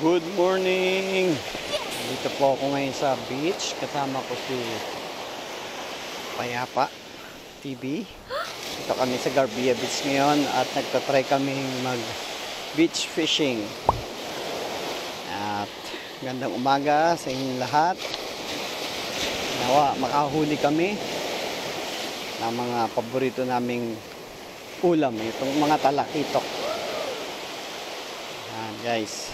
Good morning! Dito po ako ngayon sa beach. Kasama ko si Payapa TV. Dito kami sa Garbia Beach ngayon at nagtatry kaming mag beach fishing. At gandang umaga sa inyong lahat. Nawa makahuli kami ng mga paborito naming ulam. Itong mga talakitok. Ayan guys.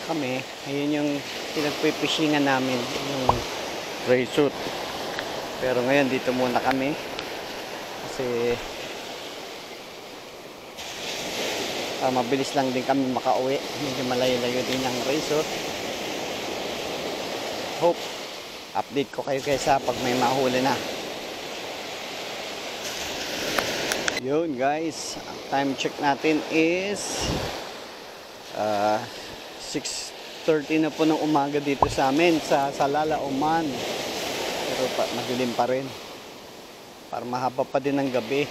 Kami, ayun yung pinagpipishingan namin, yung gray suit. Pero ngayon dito muna kami kasi mabilis lang din kami makauwi. Medyo malayo-layo din ang gray suit. Hope update ko kayo guys pag may mahuli na. Yun guys, ang time check natin is 6:30 na po ng umaga dito sa amin sa Salalah, Oman. Pero madilim pa rin. Para mahaba pa din ang gabi.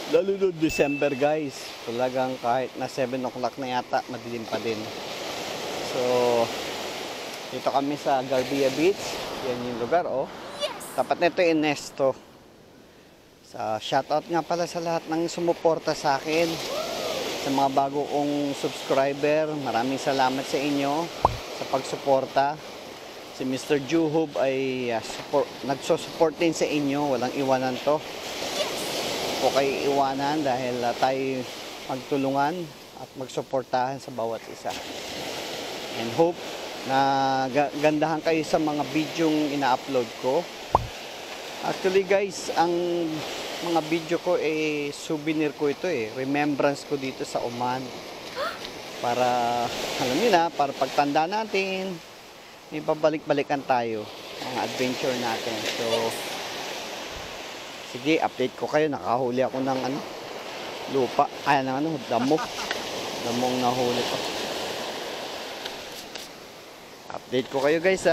Lalo no December guys. Talagang kahit na 7 o'clock na yata, madilim pa din. So, dito kami sa Garbia Beach. Yan yung lugar oh. Tapat nito yung Nesto. Shoutout nga pala sa lahat ng sumuporta sa akin. Sa mga bago kong subscriber, maraming salamat sa inyo sa pagsuporta. Si Mr. Juhub ay nagsusupport din sa inyo, walang iwanan to. Po kayo iwanan dahil tayo magtulungan at magsuportahan sa bawat isa. And hope na gandahan kayo sa mga bidyong ina-upload ko. Actually guys, ang mga video ko souvenir ko ito remembrance ko dito sa Oman. Para alam niyo na, para pagtanda natin, may pabalik-balikan tayo ang adventure natin. So sige, update ko kayo. Nakahuli ako ng lupa, damong nahuli ko. Update ko kayo guys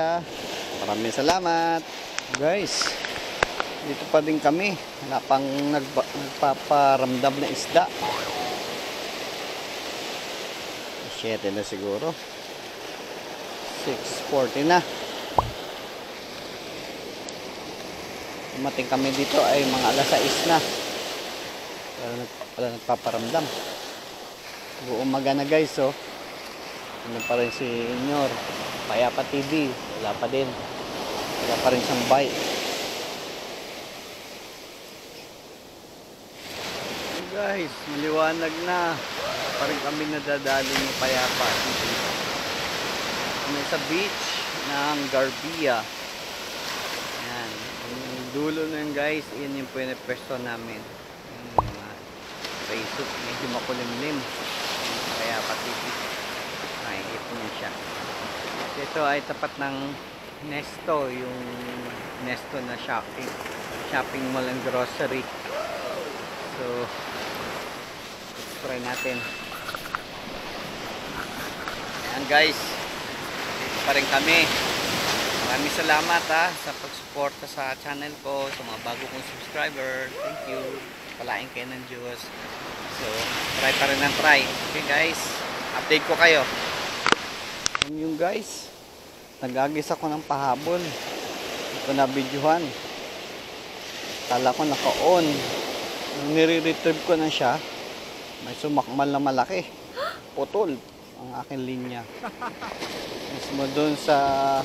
Maraming salamat guys. Dito pa din kami. Wala pang nagpaparamdam na isda. 7 na siguro. 6:40 na. Dumating kami dito ay mga alas 6 na. Pero wala nagpaparamdam. Umaga na guys Ano pa rin si Inyor. Payapa TV. Wala pa din. Wala pa rin siyang bite. Guys, maliwanag na. Parang kami nadadalo ng Payapa. Kami sa beach ng Garbia. Ayan. Yung dulo na yun guys, yun yung pwesto namin. Yung mga Facebook, medyo makulimlim. Payapa TV. Nakikita niyo siya. Ito ay tapat ng Nesto, yung Nesto na shopping mall and grocery. So try natin. Ayan guys, dito pa rin kami. Maraming salamat sa pagsuporta sa channel ko, sa mga bago kong subscriber. Thank you. Palain kayo ng Diyos. So try pa rin ng try. Okay guys, update ko kayo. Yung guys, nag-agis ako ng pahabol. Ito na videohan. Kala ko naka-on. Nung nire-retrieve ko na siya, may sumakmal na malaki. Putol ang aking linya. Mismo doon sa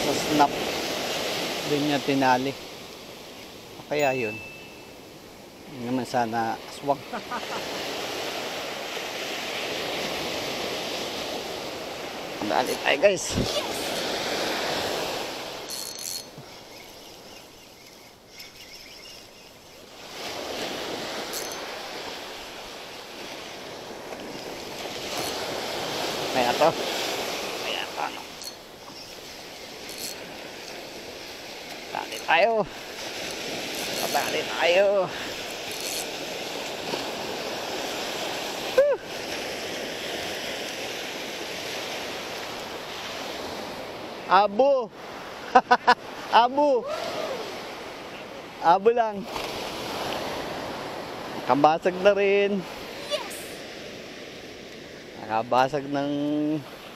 snap din niya tinali. Kaya yun. Hindi naman sana aswang. Dali tayo guys. Kaya to. Dali tayo. Dali tayo. Abo. Abo. Abo lang. Kabasag na rin. Nakabasag ng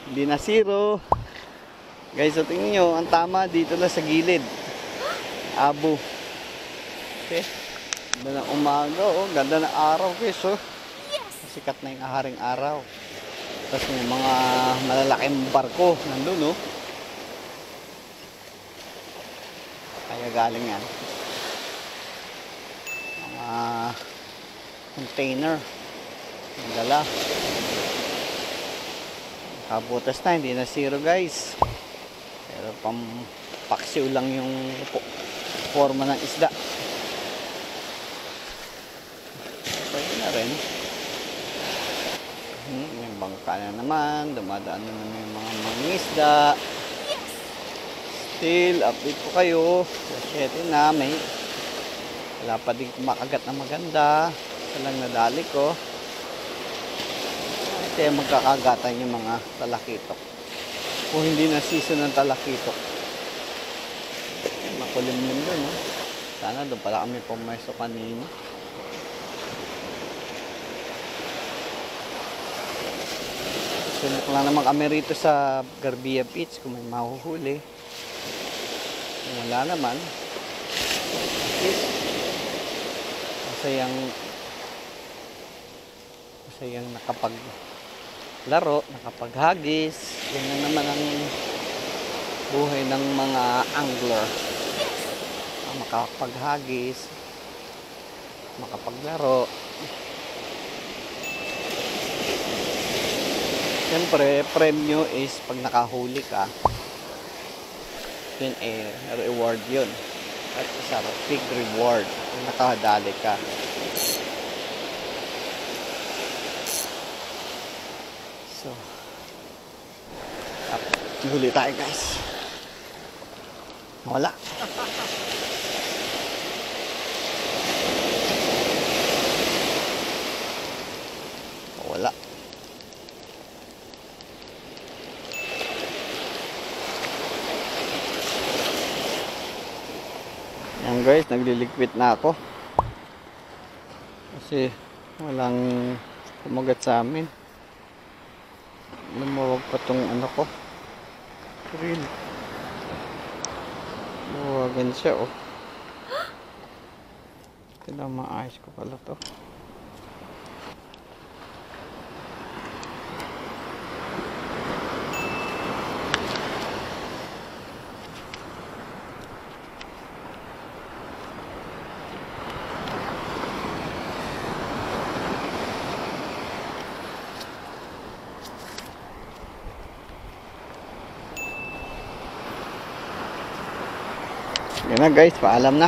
hindi na zero. Guys, so tingnan nyo, ang tama dito na sa gilid. Abo. Okay. Ganda ng umaga, oh. Ganda ng araw, guys, oh. Sikat na yung haring araw. Tapos may mga malalaking barko nandun, oh. Kaya galing yan. Mga container. Ang dala. Nakabutas na, hindi na zero, guys. Pero pampaksiw lang yung forma ng isda. Pwede na rin. May bangka na naman. Dumadaan na naman yung mga mangisda. Still, update po kayo. Kasi na, wala pa din kumakagat na maganda. Ito lang nadali ko. Ito yung magkakagatan yung mga talakitok. Kung hindi na season ng talakitok. Makulimlim doon, no? Sana doon pala kami pumeso kanina. Sunok lang naman kami rito sa Garbia Beach kung may mahuhuli. Kung wala naman, masayang nakapaglaro, nakapaghagis. Yan na naman ang buhay ng mga angler. Makapaghagis, makapaglaro. Siyempre, premyo is pag nakahuli ka, yun reward yun. At isa, big reward kung nakadali ka. So, huli tayo, guys. Wala. Wala. Yan, guys, nagliliquid na ako. Kasi walang kumagat sa amin. Lumawag pa tong ano ko. Real. Luwagan siya, oh. Kailangan maayos ko pala to. Yan na, guys, paalam na.